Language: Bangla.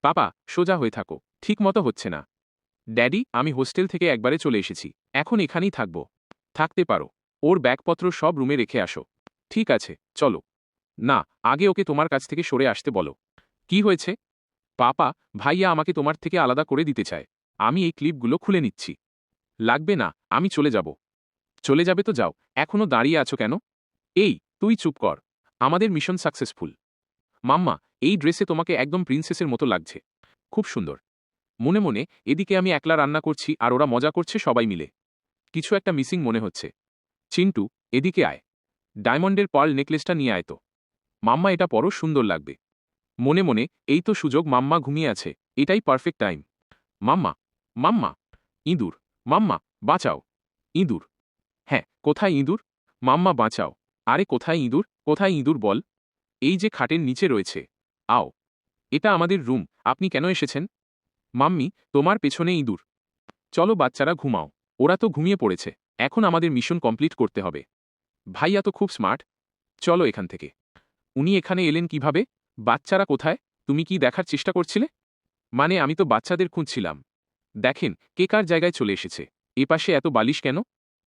পাপা, সোজা হয়ে থাকো। ঠিক মতো হচ্ছে না। ড্যাডি, আমি হোস্টেল থেকে একবারে চলে এসেছি। এখন এখানেই থাকব। থাকতে পারো। ওর ব্যাগপত্র সব রুমে রেখে আসো। ঠিক আছে, চলো। না, আগে ওকে তোমার কাছ থেকে সরে আসতে বলো। কি হয়েছে? পাপা, ভাইয়া আমাকে তোমার থেকে আলাদা করে দিতে চায়। আমি এই ক্লিপগুলো খুলে নিচ্ছি। লাগবে না, আমি চলে যাব। চলে যাবে তো যাও, এখনো দাঁড়িয়ে আছো কেন? এই, তুই চুপ কর। আমাদের মিশন সাকসেসফুল। মাম্মা, এই ড্রেসে তোমাকে একদম প্রিন্সেসের মতো লাগছে। খুব সুন্দর। মনে মনে এদিকে আমি একলা রান্না করছি আর ওরা মজা করছে সবাই মিলে। কিছু একটা মিসিং মনে হচ্ছে। চিন্টু, এদিকে আয়। ডায়মন্ডের পার্ল নেকলেসটা নিয়ে আয় তো। মাম্মা, এটা পরও সুন্দর লাগবে। মনে মনে, এই তো সুযোগ, মাম্মা ঘুমিয়ে আছে, এটাই পারফেক্ট টাইম। মাম্মা, মাম্মা, ইঁদুর, মাম্মা, বাঁচাও। ইঁদুর। হ্যাঁ, কোথায় ইঁদুর? মাম্মা, বাঁচাও। আরে কোথায় ইঁদুর? কোথায় ইঁদুর বল? এই যে খাটের নিচে রয়েছে। আও। এটা আমাদের রুম, আপনি কেন এসেছেন? মাম্মি, তোমার পেছনে ইঁদুর। চলো বাচ্চারা, ঘুমাও। ওরা তো ঘুমিয়ে পড়েছে। এখন আমাদের মিশন কমপ্লিট করতে হবে। ভাইয়া তো খুব স্মার্ট। চলো এখান থেকে। উনি এখানে এলেন কিভাবে? বাচ্চারা কোথায়? তুমি কি দেখার চেষ্টা করছিলে? মানে আমি তো বাচ্চাদের খুঁজছিলাম। দেখেন, কে কার জায়গায় চলে এসেছে। এপাশে এত বালিশ কেন?